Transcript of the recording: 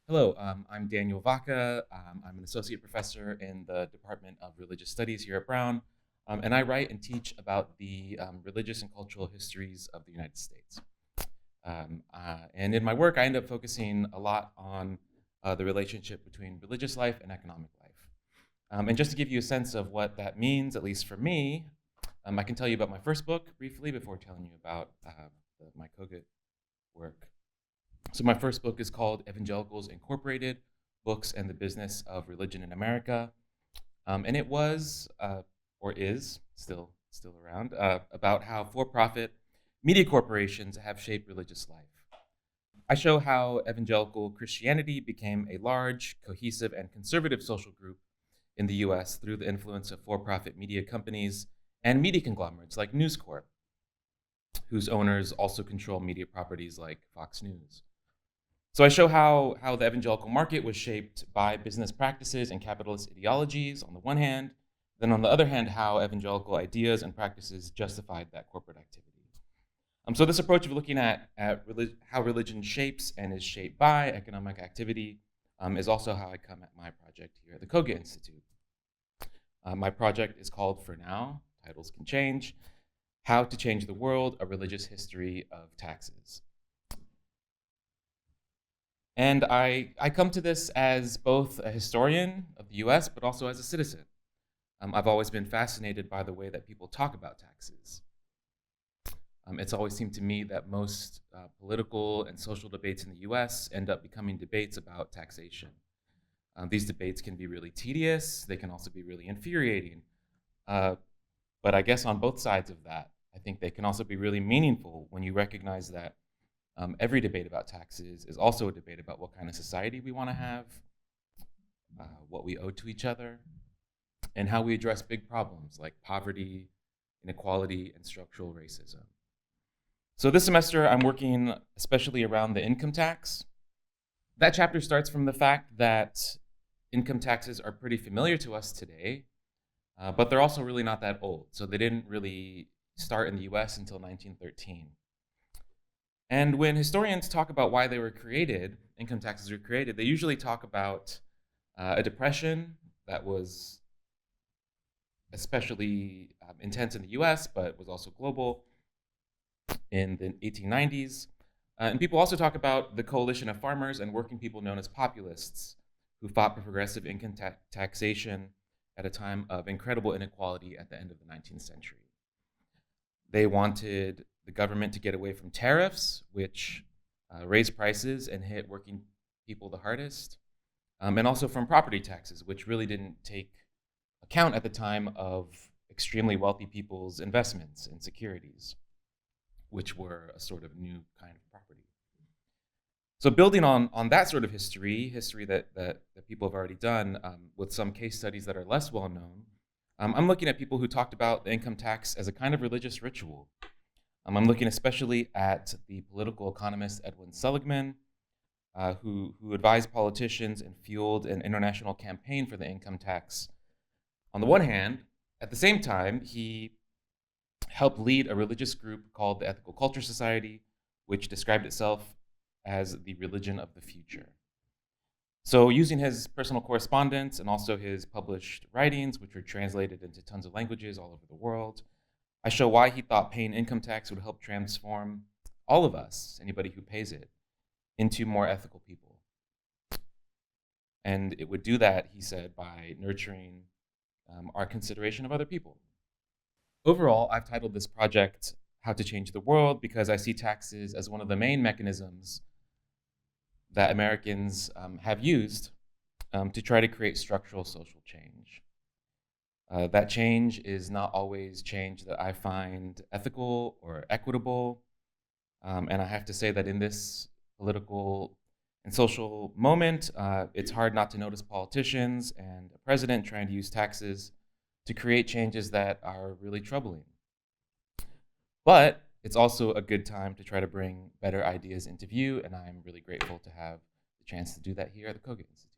Hello, I'm Daniel Vaca. I'm an associate professor in the Department of Religious Studies here at Brown, and I write and teach about the religious and cultural histories of the United States. And in my work, I end up focusing a lot on the relationship between religious life and economic life. And just to give you a sense of what that means, at least for me, I can tell you about my first book briefly before telling you about my Cogut work. So my first book is called Evangelicals Incorporated, Books and the Business of Religion in America. And it was, or is, still around, about how for-profit media corporations have shaped religious life. I show how evangelical Christianity became a large, cohesive, and conservative social group in the US through the influence of for-profit media companies and media conglomerates like News Corp, whose owners also control media properties like Fox News. So I show how the evangelical market was shaped by business practices and capitalist ideologies on the one hand, then on the other hand, how evangelical ideas and practices justified that corporate activity. So this approach of looking at how religion shapes and is shaped by economic activity is also how I come at my project here at the Cogut Institute. My project is called, for now, titles can change, How to Change the World, A Religious History of Taxes. And I come to this as both a historian of the US, but also as a citizen. I've always been fascinated by the way that people talk about taxes. It's always seemed to me that most political and social debates in the US end up becoming debates about taxation. These debates can be really tedious, they can also be really infuriating. But I guess on both sides of that, I think they can also be really meaningful when you recognize that every debate about taxes is also a debate about what kind of society we want to have, what we owe to each other, and how we address big problems like poverty, inequality, and structural racism. So this semester, I'm working especially around the income tax. That chapter starts from the fact that income taxes are pretty familiar to us today, but they're also really not that old. So they didn't really start in the US until 1913. And when historians talk about why they were created, income taxes were created, they usually talk about a depression that was especially intense in the US, but was also global in the 1890s. And people also talk about the coalition of farmers and working people known as populists who fought for progressive income taxation at a time of incredible inequality at the end of the 19th century. They wanted the government to get away from tariffs, which raised prices and hit working people the hardest, and also from property taxes, which really didn't take account at the time of extremely wealthy people's investments in securities, which were a sort of new kind of property. So building on that sort of history that people have already done with some case studies that are less well known, I'm looking at people who talked about the income tax as a kind of religious ritual. I'm looking especially at the political economist Edwin Seligman, who advised politicians and fueled an international campaign for the income tax. On the one hand, at the same time, he helped lead a religious group called the Ethical Culture Society, which described itself as the religion of the future. So using his personal correspondence and also his published writings, which were translated into tons of languages all over the world, I show why he thought paying income tax would help transform all of us, anybody who pays it, into more ethical people. And it would do that, he said, by nurturing our consideration of other people. Overall, I've titled this project How to Change the World because I see taxes as one of the main mechanisms that Americans have used to try to create structural social change. That change is not always change that I find ethical or equitable. And I have to say that in this political and social moment, it's hard not to notice politicians and a president trying to use taxes to create changes that are really troubling. But it's also a good time to try to bring better ideas into view, and I'm really grateful to have the chance to do that here at the Cogut Institute.